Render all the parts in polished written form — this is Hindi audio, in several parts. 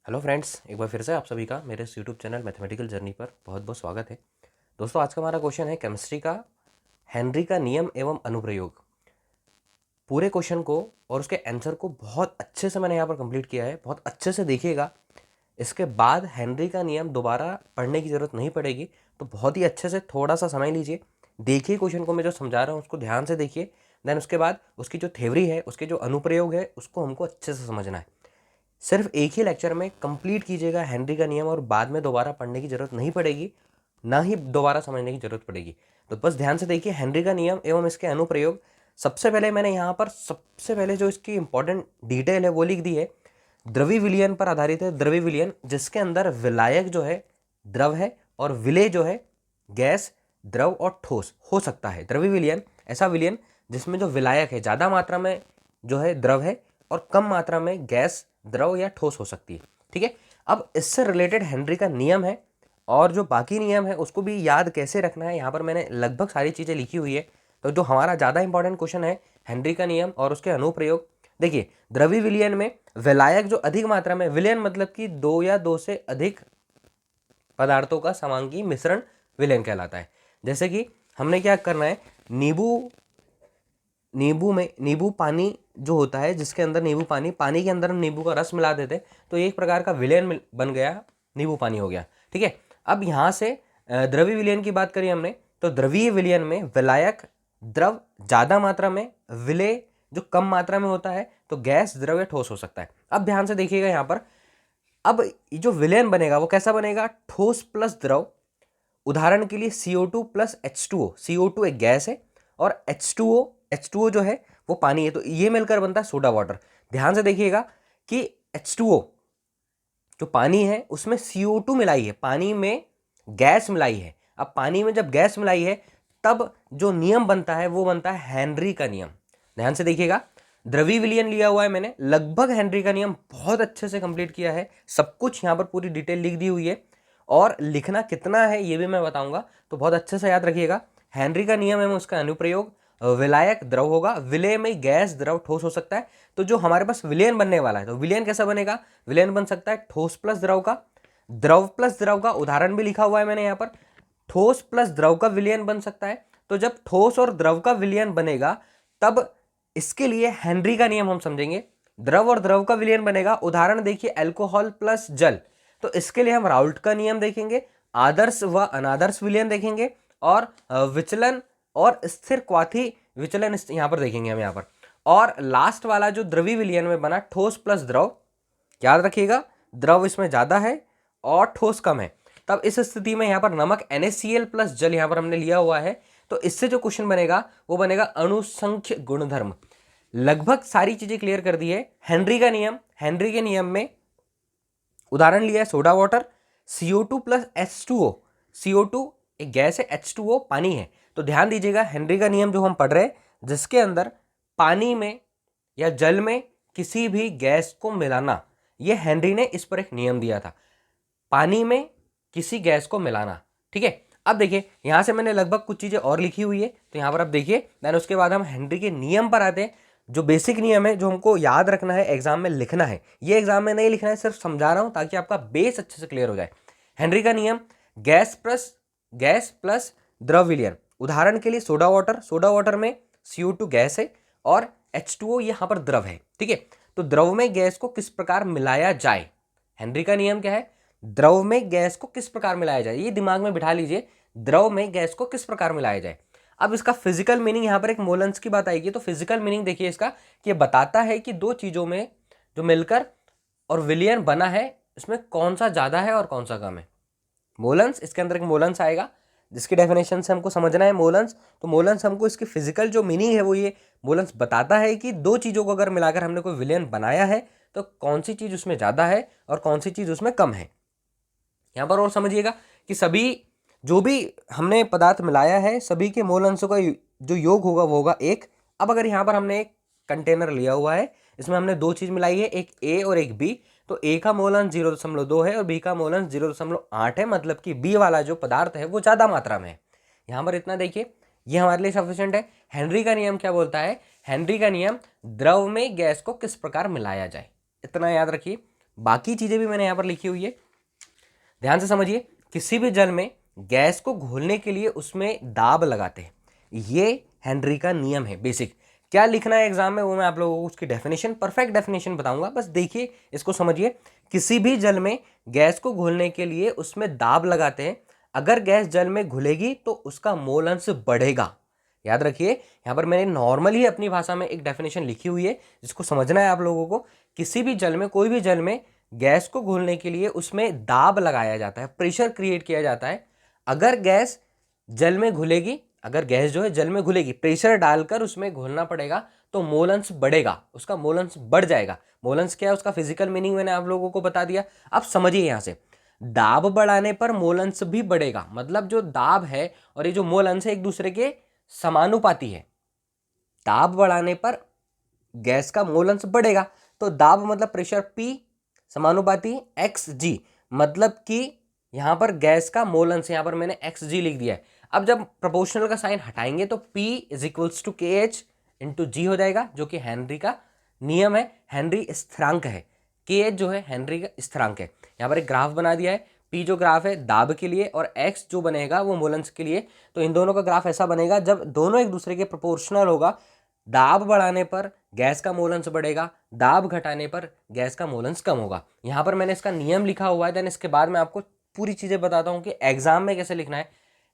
हेलो फ्रेंड्स, एक बार फिर से आप सभी का मेरे इस यूट्यूब चैनल मैथमेटिकल जर्नी पर बहुत बहुत स्वागत है। दोस्तों, आज का हमारा क्वेश्चन है केमिस्ट्री का हेनरी का नियम एवं अनुप्रयोग। पूरे क्वेश्चन को और उसके आंसर को बहुत अच्छे से मैंने यहाँ पर कंप्लीट किया है, बहुत अच्छे से देखिएगा। इसके बाद हेनरी का नियम दोबारा पढ़ने की ज़रूरत नहीं पड़ेगी, तो बहुत ही अच्छे से थोड़ा सा समय लीजिए, देखिए क्वेश्चन को मैं जो समझा रहा हूँ उसको ध्यान से देखिए। देन उसके बाद उसकी जो थ्योरी है, उसके जो अनुप्रयोग है, उसको हमको अच्छे से समझना है। सिर्फ एक ही लेक्चर में कंप्लीट कीजिएगा हेनरी का नियम और बाद में दोबारा पढ़ने की जरूरत नहीं पड़ेगी, ना ही दोबारा समझने की जरूरत पड़ेगी। तो बस ध्यान से देखिए हेनरी का नियम एवं इसके अनुप्रयोग। सबसे पहले मैंने यहाँ पर सबसे पहले जो इसकी इंपॉर्टेंट डिटेल है वो लिख दी है। द्रवी विलयन पर आधारित है। द्रवी विलयन जिसके अंदर विलायक जो है द्रव है और विलेय जो है गैस, द्रव और ठोस हो सकता है। द्रवी विलयन ऐसा विलयन जिसमें जो विलायक है ज़्यादा मात्रा में जो है द्रव है और कम मात्रा में गैस, द्रव या ठोस हो सकती है। ठीक है, अब इससे रिलेटेड हेनरी का नियम है और जो बाकी नियम है उसको भी याद कैसे रखना है, यहाँ पर मैंने लगभग सारी चीज़ें लिखी हुई है। तो जो हमारा ज़्यादा इंपॉर्टेंट क्वेश्चन है हेनरी का नियम और उसके अनुप्रयोग, देखिए द्रवी विलयन में विलायक जो अधिक मात्रा में, विलयन मतलब कि दो या दो से अधिक पदार्थों का समांगी मिश्रण विलयन कहलाता है। जैसे कि हमने क्या करना है, नींबू पानी जो होता है, जिसके अंदर पानी के अंदर हम नींबू का रस मिला देते तो एक प्रकार का विलयन बन गया, नींबू पानी हो गया। ठीक है, अब यहाँ से द्रवीय विलयन की बात करें हमने, तो द्रवीय विलयन में विलायक द्रव ज़्यादा मात्रा में, विलेय जो कम मात्रा में होता है, तो गैस, द्रव या ठोस हो सकता है। अब ध्यान से देखिएगा यहाँ पर, अब जो विलयन बनेगा वो कैसा बनेगा, ठोस प्लस द्रव। उदाहरण के लिए CO2 प्लस H2O। CO2 एक गैस है और H2O जो है वो पानी है, तो ये मिलकर बनता है सोडा वाटर। ध्यान से देखिएगा कि H2O जो पानी है उसमें CO2 मिलाई है, पानी में गैस मिलाई है। अब पानी में जब गैस मिलाई है तब जो नियम बनता है वो बनता है हेनरी का नियम। ध्यान से देखिएगा, द्रवी विलयन लिया हुआ है मैंने, लगभग हेनरी का नियम बहुत अच्छे से कंप्लीट किया है। सब कुछ यहाँ पर पूरी डिटेल लिख दी हुई है और लिखना कितना है ये भी मैं बताऊंगा, तो बहुत अच्छे से याद रखिएगा। हेनरी का नियम एवं उसका अनुप्रयोग, विलायक द्रव होगा, विलय में गैस, द्रव, ठोस हो सकता है। तो जो हमारे पास विलयन बनने वाला है, तो विलयन कैसा बनेगा, विलयन बन सकता है ठोस प्लस द्रव का, द्रव प्लस द्रव का। उदाहरण भी लिखा हुआ है मैंने यहाँ पर, ठोस प्लस द्रव का विलयन बन सकता है। तो जब ठोस और द्रव का विलयन बनेगा तब इसके लिए हेनरी का नियम हम समझेंगे। द्रव और द्रव का विलयन बनेगा, उदाहरण देखिए अल्कोहल प्लस जल, तो इसके लिए हम राउल्ट का नियम देखेंगे, आदर्श व अनादर्श विलयन देखेंगे और विचलन और स्थिर क्वाथी विचलन यहां पर देखेंगे हम यहाँ पर। और लास्ट वाला जो द्रवी विलयन में बना ठोस प्लस द्रव, याद रखिएगा द्रव इसमें ज्यादा है और ठोस कम है, तब इस स्थिति में यहाँ पर नमक NaCl प्लस जल यहाँ पर हमने लिया हुआ है। तो इससे जो क्वेश्चन बनेगा वो बनेगा अणुसंख्य गुणधर्म। लगभग सारी चीजें क्लियर कर दी है। हेनरी का नियम, हेनरी के नियम में उदाहरण लिया है soda water, CO2 plus H2O। CO2 एक गैस है, H2O पानी है। तो ध्यान दीजिएगा हेनरी का नियम जो हम पढ़ रहे हैं, जिसके अंदर पानी में या जल में किसी भी गैस को मिलाना, ये हेनरी ने इस पर एक नियम दिया था, पानी में किसी गैस को मिलाना। ठीक है, अब देखिए यहां से मैंने लगभग कुछ चीजें और लिखी हुई है, तो यहां पर अब देखिए, देन उसके बाद हम हेनरी के नियम पर आते हैं। जो बेसिक नियम है जो हमको याद रखना है, एग्जाम में लिखना है, ये एग्जाम में नहीं लिखना है, सिर्फ समझा रहा हूं ताकि आपका बेस अच्छे से क्लियर हो जाए। हेनरी का नियम, गैस प्लस द्रव विलयन। उदाहरण के लिए सोडा वाटर, सोडा वाटर में CO2 गैस है और H2O यहां पर द्रव है। ठीक है, तो द्रव में गैस को किस प्रकार मिलाया जाए, हेनरी का नियम क्या है, द्रव में गैस को किस प्रकार मिलाया जाए, ये दिमाग में बिठा लीजिए, द्रव में गैस को किस प्रकार मिलाया जाए। अब इसका फिजिकल मीनिंग, यहां पर एक मोलेंस की बात आएगी, तो फिजिकल मीनिंग देखिए इसका, कि बताता है कि दो चीजों में जो मिलकर और विलयन बना है इसमें कौन सा ज्यादा है और कौन सा कम है। मोलेंस, इसके अंदर एक मोलेंस आएगा जिसकी डेफिनेशन से हमको समझना है मोलेंस। तो मोलेंस हमको इसकी फिजिकल जो मीनिंग है वो ये, मोलेंस बताता है कि दो चीजों को अगर मिलाकर हमने कोई विलयन बनाया है तो कौन सी चीज उसमें ज्यादा है और कौन सी चीज उसमें कम है। यहाँ पर और समझिएगा कि सभी जो भी हमने पदार्थ मिलाया है सभी के मोल अंशों का जो योग होगा वो होगा एक। अब अगर यहाँ पर हमने एक कंटेनर लिया हुआ है, इसमें हमने दो चीज मिलाई है, एक A और एक B, तो A का मोल अंश 0.2 है और B का मोल अंश 0.8 है, मतलब कि B वाला जो पदार्थ है वो ज्यादा मात्रा में है। यहाँ पर इतना देखिए, ये हमारे लिए सफिशिएंट है। हेनरी का नियम क्या बोलता है, हेनरी का नियम द्रव में गैस को किस प्रकार मिलाया जाए, इतना याद रखिए। बाकी चीज़ें भी मैंने यहाँ पर लिखी हुई है, ध्यान से समझिए। किसी भी जल में गैस को घोलने के लिए उसमें दाब लगाते हैं, ये हेनरी का नियम है। बेसिक क्या लिखना है एग्जाम में वो मैं आप लोगों को उसकी डेफिनेशन, परफेक्ट डेफिनेशन बताऊंगा, बस देखिए इसको समझिए। किसी भी जल में गैस को घोलने के लिए उसमें दाब लगाते हैं, अगर गैस जल में घुलेगी तो उसका मोल अंश बढ़ेगा। याद रखिए, यहाँ पर मैंने नॉर्मली अपनी भाषा में एक डेफिनेशन लिखी हुई है जिसको समझना है आप लोगों को। किसी भी जल में, कोई भी जल में गैस को घोलने के लिए उसमें दाब लगाया जाता है, प्रेशर क्रिएट किया जाता है। अगर गैस जल में घुलेगी, अगर गैस जो है जल में घुलेगी, प्रेशर डालकर उसमें घोलना पड़ेगा तो मोल अंश बढ़ेगा, उसका मोल अंश बढ़ जाएगा। मोल अंश क्या है उसका फिजिकल मीनिंग मैंने आप लोगों को बता दिया। अब समझिए यहां से, दाब बढ़ाने पर मोल अंश भी बढ़ेगा, मतलब जो दाब है और ये जो मोल अंश है एक दूसरे के समानुपाती है। दाब बढ़ाने पर गैस का मोल अंश बढ़ेगा, तो दाब मतलब प्रेशर P समानुपाती XG, मतलब कि यहां पर गैस का मोल अंश, यहां पर मैंने XG लिख दिया है। अब जब प्रोपोर्शनल का साइन हटाएंगे तो P is equals to KH into G हो जाएगा, जो कि हेनरी का नियम है, हेनरी स्थिरांक है। KH जो है हेनरी का स्थिरांक है। यहाँ पर एक ग्राफ बना दिया है, P जो ग्राफ है दाब के लिए और X जो बनेगा वो मोल अंश के लिए। तो इन दोनों का ग्राफ ऐसा बनेगा जब दोनों एक दूसरे के प्रोपोर्शनल होगा। दाब बढ़ाने पर गैस का मोल अंश बढ़ेगा, दाब घटाने पर गैस का मोल अंश कम होगा। यहाँ पर मैंने इसका नियम लिखा हुआ है, देन इसके बाद मैं आपको पूरी चीजें बताता हूँ कि एग्जाम में कैसे लिखना है।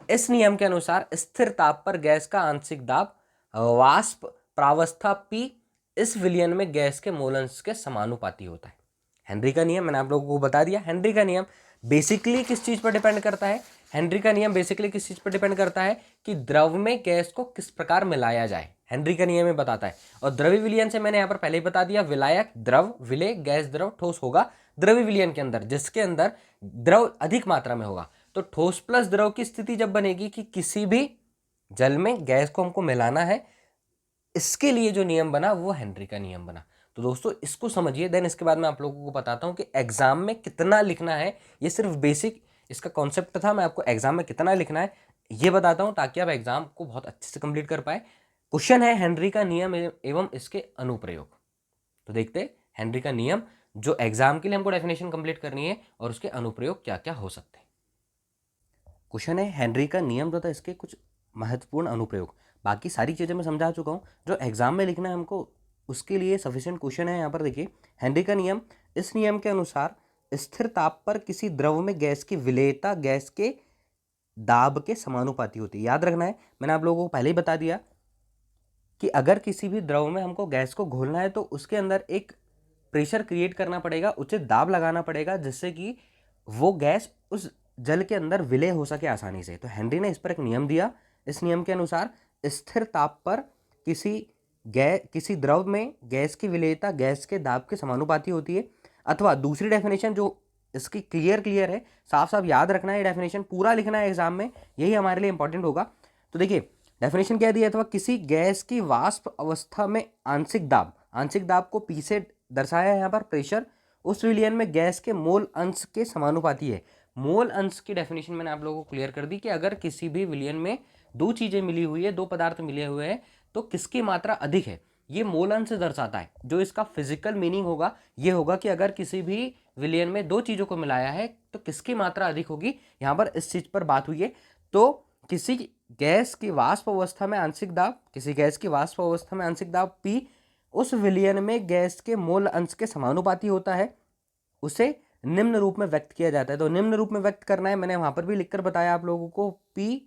इस नियम के अनुसार स्थिर ताप पर गैस का आंशिक दाब वाष्प प्रावस्था P इस विलयन में गैस के मोल अंश के समानुपाती होता है। हेनरी का नियम मैंने आप लोगों को बता दिया। हेनरी का नियम बेसिकली किस चीज पर डिपेंड करता है? हेनरी का नियम बेसिकली किस चीज पर डिपेंड करता है कि द्रव में गैस को किस प्रकार मिलाया जाए, हेनरी का नियम में बताता है। और द्रव्य विलयन से मैंने यहाँ पर पहले ही बता दिया, विलायक द्रव, विलय गैस, द्रव ठोस होगा द्रव्य विलयन के अंदर, जिसके अंदर द्रव अधिक मात्रा में होगा। तो ठोस प्लस द्रव की स्थिति जब बनेगी कि किसी भी जल में गैस को हमको मिलाना है, इसके लिए जो नियम बना वो हेनरी का नियम बना। तो दोस्तों इसको समझिए, देन इसके बाद मैं आप लोगों को बताता हूँ कि एग्जाम में कितना लिखना है। ये सिर्फ बेसिक इसका कॉन्सेप्ट था, मैं आपको एग्जाम में कितना लिखना है ये बताता हूँ ताकि आप एग्जाम को बहुत अच्छे से कंप्लीट कर पाए। क्वेश्चन है हेनरी का नियम एवं इसके अनुप्रयोग। तो देखते हैं हेनरी का नियम, जो एग्जाम के लिए हमको डेफिनेशन कंप्लीट करनी है, और उसके अनुप्रयोग क्या क्या हो सकते हैं। क्वेश्चन है हेनरी का नियम तथा इसके कुछ महत्वपूर्ण अनुप्रयोग। बाकी सारी चीज़ें मैं समझा चुका हूँ, जो एग्जाम में लिखना है हमको उसके लिए सफिशिएंट क्वेश्चन है। यहाँ पर देखिए, हेनरी का नियम, इस नियम के अनुसार स्थिर ताप पर किसी द्रव में गैस की विलेयता गैस के दाब के समानुपाती होती है। याद रखना है, मैंने आप लोगों को पहले ही बता दिया कि अगर किसी भी द्रव में हमको गैस को घोलना है तो उसके अंदर एक प्रेशर क्रिएट करना पड़ेगा, उचित दाब लगाना पड़ेगा, जिससे कि वो गैस उस जल के अंदर विलय हो सके आसानी से। तो हेनरी ने इस पर एक नियम दिया। इस नियम के अनुसार स्थिर ताप पर किसी द्रव में गैस की विलेयता गैस के दाब के समानुपाती होती है। अथवा दूसरी डेफिनेशन जो इसकी क्लियर है, साफ साफ याद रखना है, ये डेफिनेशन पूरा लिखना है एग्जाम में, यही हमारे लिए इंपॉर्टेंट होगा। तो देखिए डेफिनेशन क्या दिया, अथवा किसी गैस की वाष्प अवस्था में आंशिक दाब को P से दर्शाया है यहाँ पर प्रेशर, उस विलयन में गैस के मोल अंश के समानुपाती है। मोल अंश की डेफिनेशन मैंने आप लोगों को क्लियर कर दी कि अगर किसी भी विलयन में दो चीजें मिली हुई है, दो पदार्थ मिले हुए हैं, तो किसकी मात्रा अधिक है, ये मोल अंश दर्शाता है। जो इसका फिजिकल मीनिंग होगा ये होगा कि अगर किसी भी विलयन में दो चीजों को मिलाया है तो किसकी मात्रा अधिक होगी, यहाँ पर इस चीज पर बात हुई है। तो किसी गैस की वाष्प अवस्था में आंशिक दाब P उस विलयन में गैस के मोल अंश के समानुपाती होता है, उसे निम्न रूप में व्यक्त किया जाता है। तो निम्न रूप में व्यक्त करना है, मैंने वहां पर भी लिखकर बताया आप लोगों को, P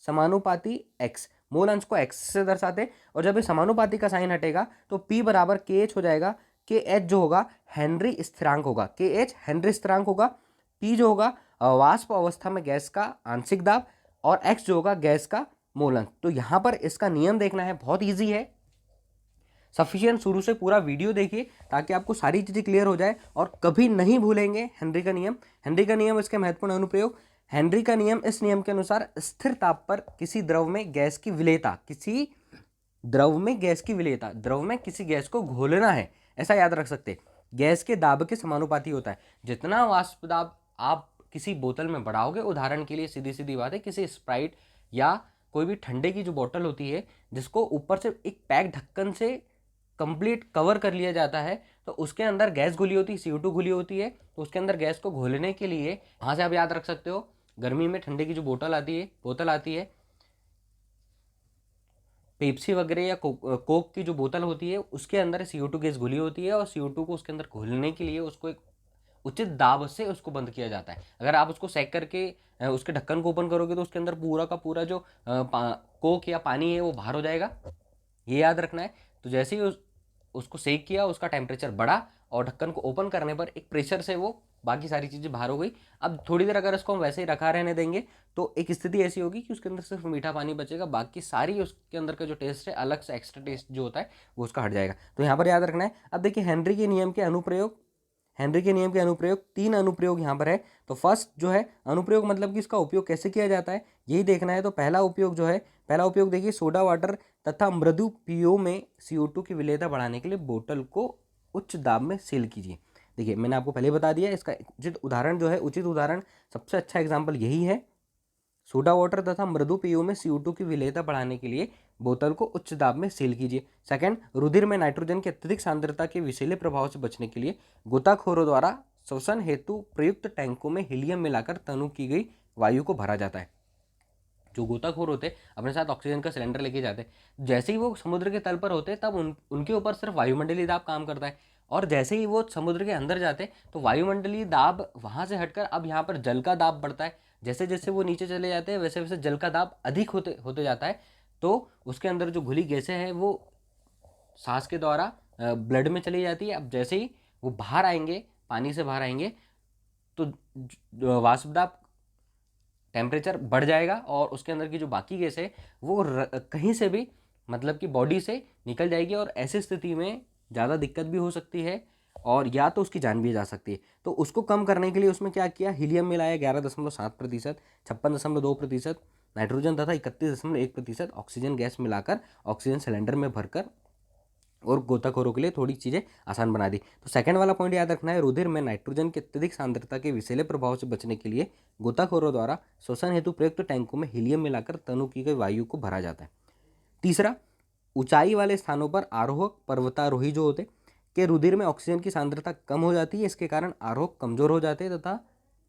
समानुपाती X, मोल अंश को X से दर्शाते, और जब ये समानुपाती का साइन हटेगा तो P बराबर KH हो जाएगा। KH जो होगा हेनरी स्थिरांक होगा, KH हेनरी स्थिरांक होगा। P जो होगा वाष्प अवस्था में गैस का आंशिक दाब, और X जो होगा गैस का मोल अंश। तो यहाँ पर इसका नियम देखना है, बहुत ईजी है, सफिशिएंट शुरू से पूरा वीडियो देखिए ताकि आपको सारी चीज़ें क्लियर हो जाए और कभी नहीं भूलेंगे हेनरी का नियम। हेनरी का नियम, इसके महत्वपूर्ण अनुप्रयोग। हेनरी का नियम, इस नियम के अनुसार स्थिर ताप पर किसी द्रव में गैस की विलेयता द्रव में किसी गैस को घोलना है, ऐसा याद रख सकते, गैस के दाब के समानुपाती होता है। जितना वाष्प दाब आप किसी बोतल में बढ़ाओगे, उदाहरण के लिए सीधी सीधी बात है, किसी स्प्राइट या कोई भी ठंडे की जो बोतल होती है जिसको ऊपर से एक पैक ढक्कन से कंप्लीट कवर कर लिया जाता है, तो उसके अंदर गैस घुली होती है, CO2 घुली होती है। तो उसके अंदर गैस को घोलने के लिए वहाँ से आप याद रख सकते हो, गर्मी में ठंडे की जो बोतल आती है, पेप्सी वगैरह या कोक की जो बोतल होती है उसके अंदर CO2 गैस घुली होती है, और CO2 को उसके अंदर घोलने के लिए उसको एक उचित दाब से उसको बंद किया जाता है। अगर आप उसको सेक करके उसके ढक्कन को ओपन करोगे तो उसके अंदर पूरा का पूरा जो कोक या पानी है वो बाहर हो जाएगा, ये याद रखना है। तो जैसे ही उसको सेक किया, उसका टेम्परेचर बढ़ा और ढक्कन को ओपन करने पर एक प्रेशर से वो बाकी सारी चीज़ें बाहर हो गई। अब थोड़ी देर अगर इसको हम वैसे ही रखा रहने देंगे तो एक स्थिति ऐसी होगी कि उसके अंदर सिर्फ मीठा पानी बचेगा, बाकी सारी उसके अंदर का जो टेस्ट है, अलग से एक्स्ट्रा टेस्ट जो होता है वो उसका हट जाएगा। तो यहाँ पर याद रखना है। अब देखिए हेनरी के नियम के अनुप्रयोग 3 अनुप्रयोग यहाँ पर है। तो फर्स्ट जो है अनुप्रयोग मतलब कि इसका उपयोग कैसे किया जाता है यही देखना है। तो पहला उपयोग देखिए, सोडा वाटर तथा मृदु पेयों में CO2 की विलेयता बढ़ाने के लिए बोतल को उच्च दाब में सील कीजिए। देखिए मैंने आपको पहले बता दिया, इसका उचित उदाहरण सबसे अच्छा एग्जाम्पल यही है। सोडा वाटर तथा मृदु पेयों में CO2 की विलेयता बढ़ाने के लिए बोतल को उच्च दाब में सील कीजिए। सेकंड, रुधिर में नाइट्रोजन की अत्यधिक सांद्रता के विषैले प्रभाव से बचने के लिए गोताखोरों द्वारा श्वसन हेतु प्रयुक्त टैंकों में हीलियम मिलाकर तनु की गई वायु को भरा जाता है। जो गोताखोर होते अपने साथ ऑक्सीजन का सिलेंडर लेके जाते, जैसे ही वो समुद्र के तल पर होते तब उनके ऊपर सिर्फ वायुमंडलीय दाब काम करता है, और जैसे ही वो समुद्र के अंदर जाते तो वायुमंडलीय दाब वहाँ से हटकर अब यहाँ पर जल का दाब बढ़ता है। जैसे जैसे वो नीचे चले जाते हैं वैसे वैसे जल का दाब अधिक होते होते जाता है। तो उसके अंदर जो घुली गैसें हैं वो सांस के द्वारा ब्लड में चली जाती है। अब जैसे ही वो बाहर आएंगे, पानी से बाहर आएंगे, तो वाष्प दाब टेम्परेचर बढ़ जाएगा और उसके अंदर की जो बाकी गैस है वो कहीं से भी मतलब कि बॉडी से निकल जाएगी, और ऐसी स्थिति में ज़्यादा दिक्कत भी हो सकती है और या तो उसकी जान भी जा सकती है। तो उसको कम करने के लिए उसमें क्या किया, हीलियम मिलाया 11.7%, 56.2%, नाइट्रोजन तथा 31.1% ऑक्सीजन गैस मिलाकर ऑक्सीजन सिलेंडर में भरकर और गोताखोरों के लिए थोड़ी चीज़ें आसान बना दी। तो सेकंड वाला पॉइंट याद रखना है, रुधिर में नाइट्रोजन की अत्यधिक सांद्रता के विषैले प्रभाव से बचने के लिए गोताखोरों द्वारा श्वसन हेतु प्रयुक्त टैंकों में हीलियम मिलाकर तनु की गई वायु को भरा जाता है। तीसरा, ऊंचाई वाले स्थानों पर आरोहक पर्वतारोही जो होते के रुधिर में ऑक्सीजन की सांद्रता कम हो जाती है, इसके कारण आरोहक कमजोर हो जाते हैं तथा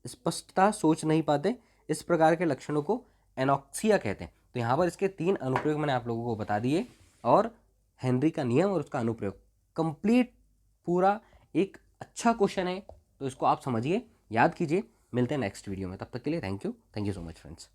स्पष्टता सोच नहीं पाते। इस प्रकार के लक्षणों को एनॉक्सिया कहते हैं। तो यहाँ पर इसके 3 अनुप्रयोग मैंने आप लोगों को बता दिए, और हेनरी का नियम और उसका अनुप्रयोग कंप्लीट पूरा एक अच्छा क्वेश्चन है। तो इसको आप समझिए, याद कीजिए। मिलते हैं नेक्स्ट वीडियो में, तब तक के लिए thank you so much friends.